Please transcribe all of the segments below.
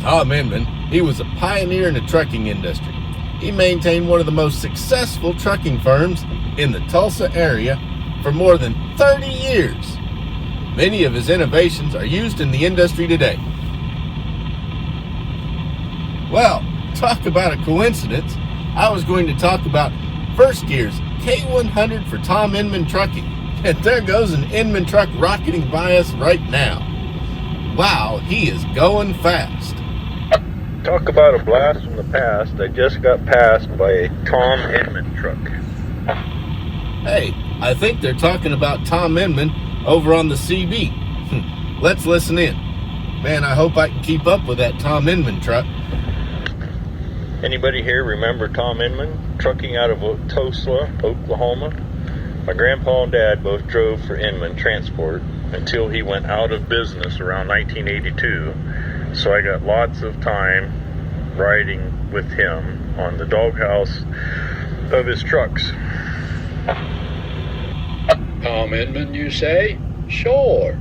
Tom Inman, he was a pioneer in the trucking industry. He maintained one of the most successful trucking firms in the Tulsa area for more than 30 years. Many of his innovations are used in the industry today. Well, talk about a coincidence. I was going to talk about First Gear's K100 for Tom Inman Trucking. And there goes an Inman truck rocketing by us right now. Wow, he is going fast. Talk about a blast from the past. I just got passed by a Tom Inman truck. Hey, I think they're talking about Tom Inman over on the CB. Let's listen in. Man, I hope I can keep up with that Tom Inman truck. Anybody here remember Tom Inman? Trucking out of Tulsa, Oklahoma. My grandpa and dad both drove for Inman Transport until he went out of business around 1982. So I got lots of time riding with him on the doghouse of his trucks. Tom Inman, you say? Sure.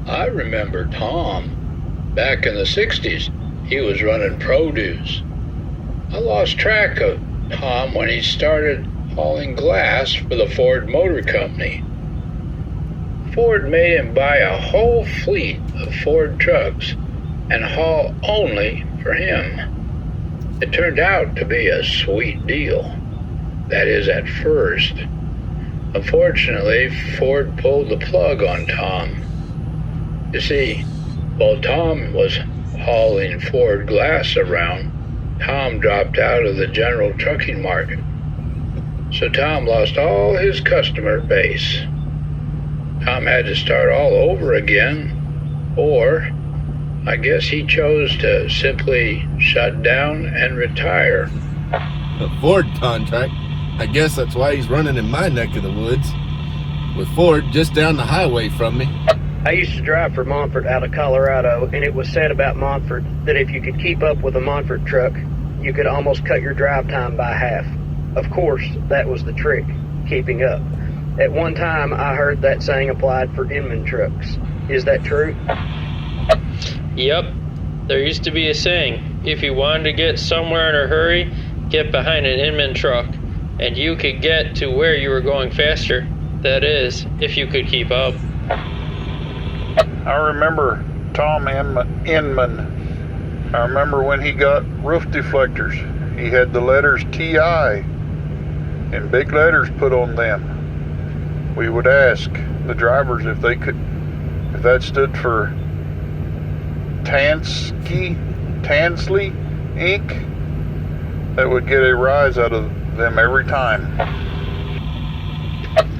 I remember Tom. Back in the 60s, he was running produce. I lost track of Tom when he started hauling glass for the Ford Motor Company. Ford made him buy a whole fleet of Ford trucks and haul only for him. It turned out to be a sweet deal. That is, at first. Unfortunately, Ford pulled the plug on Tom. You see, while Tom was hauling Ford glass around, Tom dropped out of the general trucking market. So Tom lost all his customer base. Tom had to start all over again, or I guess he chose to simply shut down and retire. A Ford contract? I guess that's why he's running in my neck of the woods, with Ford just down the highway from me. I used to drive for Montfort out of Colorado, and it was said about Montfort that if you could keep up with a Montfort truck, you could almost cut your drive time by half. Of course, that was the trick, keeping up. At one time, I heard that saying applied for Inman trucks. Is that true? Yep. There used to be a saying, if you wanted to get somewhere in a hurry, get behind an Inman truck, and you could get to where you were going faster. That is, if you could keep up. I remember Tom Inman. I remember when he got roof deflectors. He had the letters TI in big letters put on them. We would ask the drivers if that stood for Tansley Inc. That would get a rise out of them every time.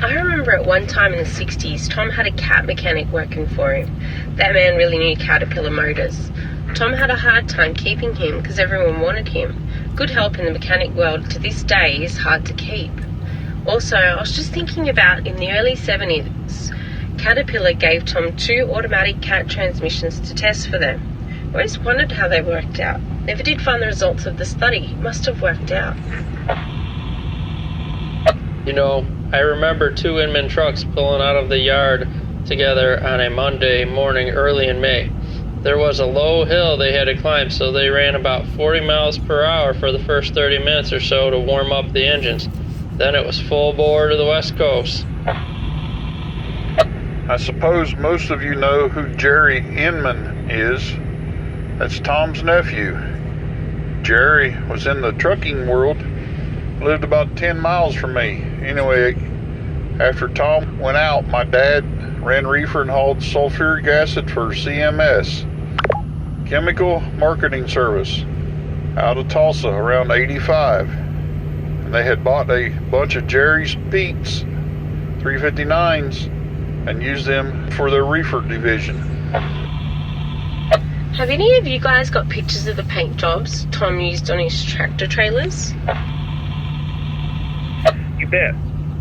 I remember at one time in the 60s, Tom had a cat mechanic working for him. That man really knew Caterpillar motors. Tom had a hard time keeping him because everyone wanted him. Good help in the mechanic world to this day is hard to keep. Also, I was just thinking about in the early 70s, Caterpillar gave Tom 2 automatic cat transmissions to test for them. I always wondered how they worked out. Never did find the results of the study. It must have worked out. You know, I remember 2 Inman trucks pulling out of the yard together on a Monday morning early in May. There was a low hill they had to climb, so they ran about 40 miles per hour for the first 30 minutes or so to warm up the engines. Then it was full bore to the West Coast. I suppose most of you know who Jerry Inman is. That's Tom's nephew. Jerry was in the trucking world, lived about 10 miles from me. Anyway, after Tom went out, my dad ran Reefer and hauled sulfuric acid for CMS, Chemical Marketing Service, out of Tulsa around 85. And they had bought a bunch of Jerry's Peaks 359s and used them for their Reefer division. Have any of you guys got pictures of the paint jobs Tom used on his tractor trailers? You bet.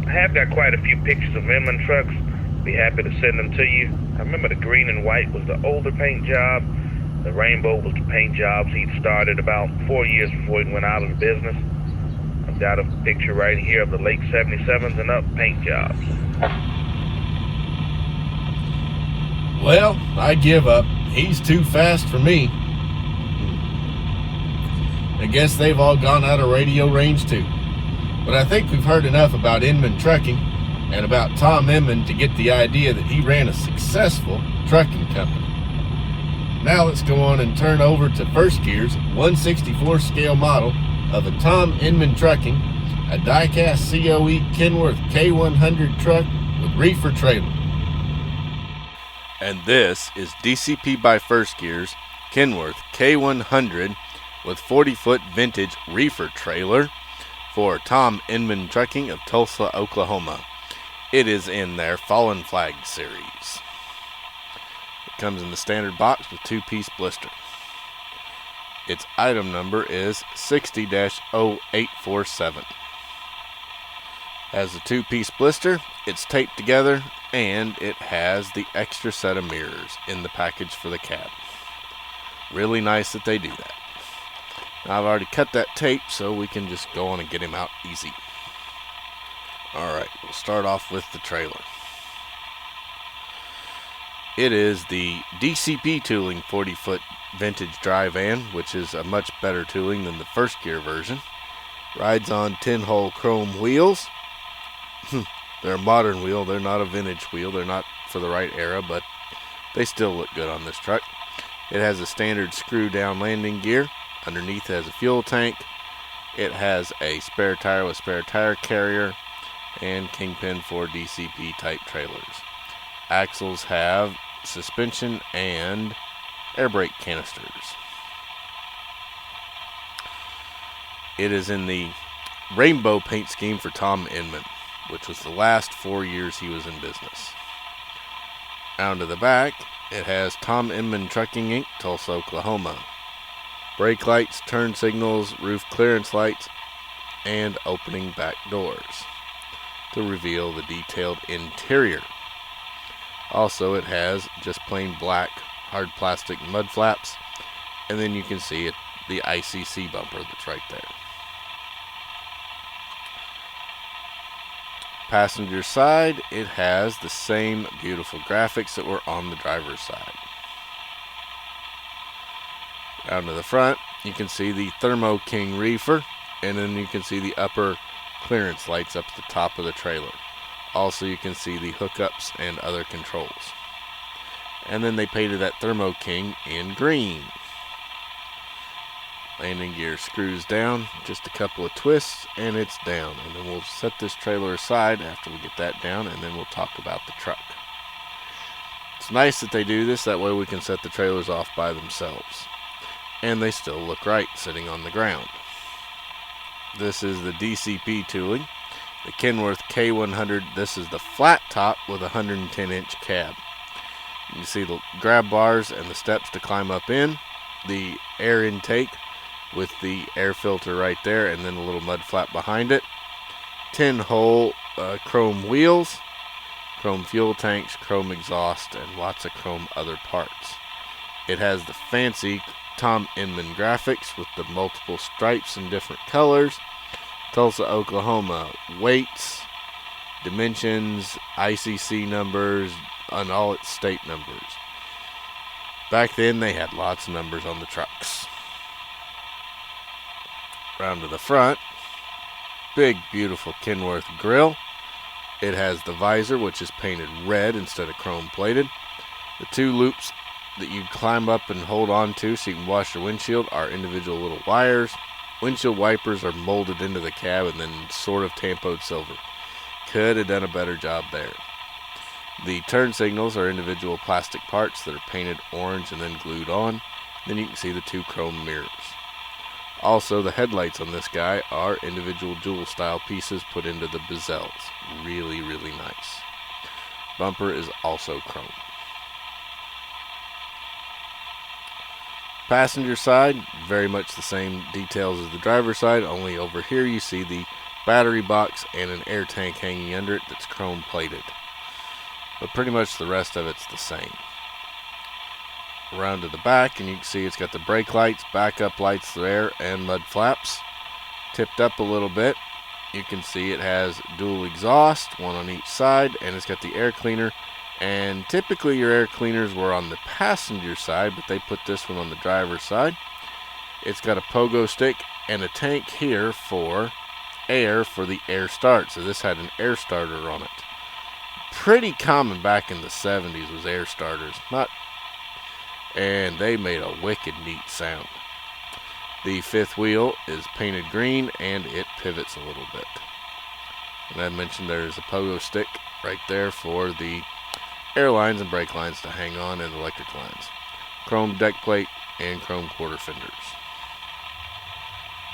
I have got quite a few pictures of Inman trucks. Be happy to send them to you. I remember the green and white was the older paint job. The rainbow was the paint jobs he'd started about 4 years before he went out of the business. I've got a picture right here of the late 77s and up paint jobs. Well, I give up. He's too fast for me. I guess they've all gone out of radio range too. But I think we've heard enough about Inman Trucking and about Tom Inman to get the idea that he ran a successful trucking company. Now let's go on and turn over to First Gear's 1/64 scale model of a Tom Inman Trucking, a Diecast COE Kenworth K100 truck with reefer trailer. And this is DCP by First Gear's Kenworth K100 with 40-foot vintage reefer trailer for Tom Inman Trucking of Tulsa, Oklahoma. It is in their Fallen Flag series. It comes in the standard box with 2-piece blister. Its item number is 60-0847. Has a 2-piece blister, it's taped together, and it has the extra set of mirrors in the package for the cab. Really nice that they do that. Now, I've already cut that tape, so we can just go on and get him out easy. Alright, we'll start off with the trailer. It is the DCP tooling 40-foot vintage dry van, which is a much better tooling than the First Gear version. Rides on 10-hole chrome wheels. They're a modern wheel, they're not a vintage wheel, they're not for the right era, but they still look good on this truck. It has a standard screw-down landing gear. Underneath it has a fuel tank. It has a spare tire with spare tire carrier and kingpin for DCP type trailers. Axles have suspension and air brake canisters. It is in the rainbow paint scheme for Tom Inman, which was the last 4 years he was in business. Down to the back, it has Tom Inman Trucking Inc., Tulsa, Oklahoma. Brake lights, turn signals, roof clearance lights, and opening back doors to reveal the detailed interior. Also, it has just plain black hard plastic mud flaps, and then you can see it, the ICC bumper that's right there. Passenger side, it has the same beautiful graphics that were on the driver's side. Down to the front, you can see the Thermo King reefer, and then you can see the upper clearance lights up at the top of the trailer. Also, you can see the hookups and other controls. And then they painted that Thermo King in green. Landing gear screws down, just a couple of twists, and it's down. And then we'll set this trailer aside after we get that down, and then we'll talk about the truck. It's nice that they do this, that way we can set the trailers off by themselves. And they still look right sitting on the ground. This is the DCP tooling, the Kenworth K100. This is the flat top with a 110-inch cab. You can see the grab bars and the steps to climb up in, the air intake with the air filter right there, and then a little mud flap behind it. 10-hole chrome wheels, chrome fuel tanks, chrome exhaust, and lots of chrome other parts. It has the fancy Tom Inman graphics with the multiple stripes in different colors. Tulsa, Oklahoma, weights, dimensions, ICC numbers, and all its state numbers. Back then they had lots of numbers on the trucks. Round to the front, big beautiful Kenworth grill. It has the visor, which is painted red instead of chrome plated. The 2 loops that you climb up and hold on to so you can wash your windshield are individual little wires. Windshield wipers are molded into the cab and then sort of tampoed silver. Could have done a better job there. The turn signals are individual plastic parts that are painted orange and then glued on. Then you can see the 2 chrome mirrors. Also, the headlights on this guy are individual jewel style pieces put into the bezels. Really, really nice. Bumper is also chrome. Passenger side, very much the same details as the driver's side, only over here you see the battery box and an air tank hanging under it that's chrome plated. But pretty much the rest of it's the same. Around to the back, and you can see it's got the brake lights, backup lights there, and mud flaps. Tipped up a little bit, you can see it has dual exhaust, one on each side, and it's got the air cleaner. And typically your air cleaners were on the passenger side, but they put this one on the driver's side. It's got a pogo stick and a tank here for air for the air start. So this had an air starter on it. Pretty common back in the 70s was air starters. And they made a wicked neat sound. The fifth wheel is painted green and it pivots a little bit. And I mentioned there's a pogo stick right there for the air lines and brake lines to hang on, and electric lines. Chrome deck plate and chrome quarter fenders.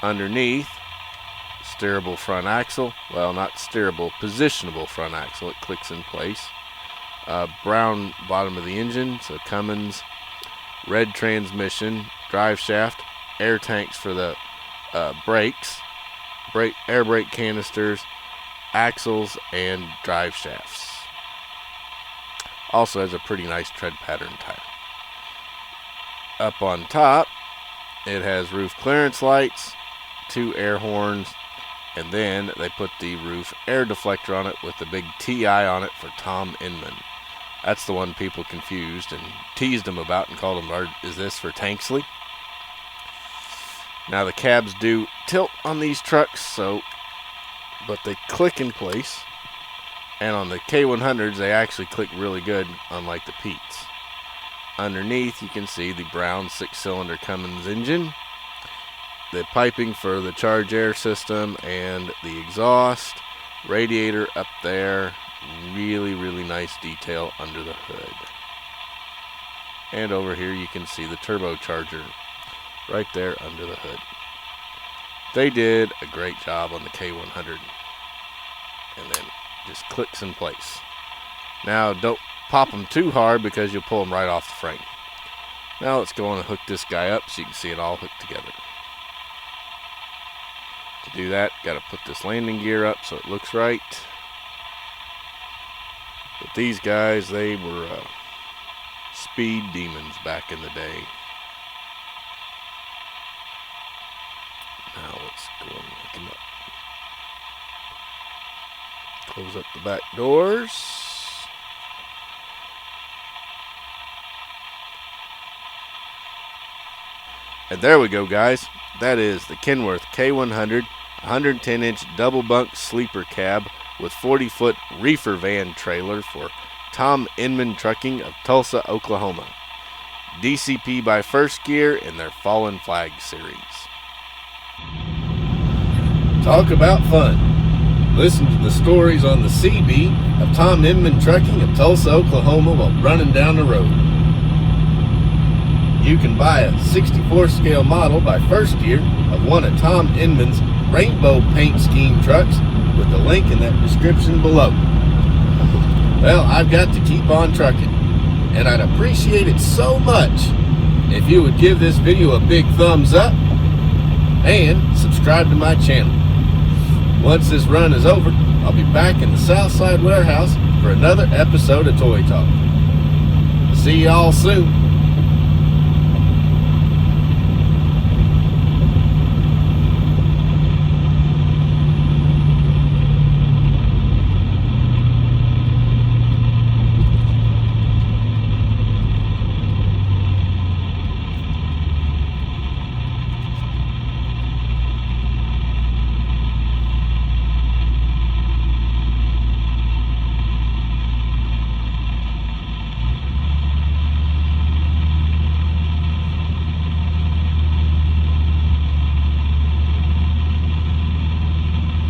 Underneath, steerable front axle. Well, not steerable, positionable front axle. It clicks in place. Brown bottom of the engine, so Cummins. Red transmission, drive shaft, air tanks for the brakes, air brake canisters, axles, and drive shafts. Also has a pretty nice tread pattern tire. Up on top, it has roof clearance lights, 2 air horns, and then they put the roof air deflector on it with the big TI on it for Tom Inman. That's the one people confused and teased him about and called him, is this for Tanksley? Now the cabs do tilt on these trucks, but they click in place. And on the K100s, they actually click really good, unlike the Petes. Underneath, you can see the brown 6-cylinder Cummins engine, the piping for the charge air system, and the exhaust, radiator up there. Really, really nice detail under the hood. And over here you can see the turbocharger right there under the hood. They did a great job on the K100. And then just clicks in place. Now don't pop them too hard because you'll pull them right off the frame. Now let's go on and hook this guy up so you can see it all hooked together. To do that, got to put this landing gear up so it looks right. But these guys, they were speed demons back in the day. Now let's go and hook them up. Close up the back doors. And there we go, guys. That is the Kenworth K100 110-inch double bunk sleeper cab with 40-foot reefer van trailer for Tom Inman Trucking of Tulsa, Oklahoma. DCP by First Gear in their Fallen Flag series. Talk about fun. Listen to the stories on the CB of Tom Inman Trucking of Tulsa, Oklahoma while running down the road. You can buy a 64 scale model by First Gear of one of Tom Inman's rainbow paint scheme trucks with the link in that description below. Well, I've got to keep on trucking, and I'd appreciate it so much if you would give this video a big thumbs up and subscribe to my channel. Once this run is over, I'll be back in the Southside warehouse for another episode of Toy Talk. See y'all soon.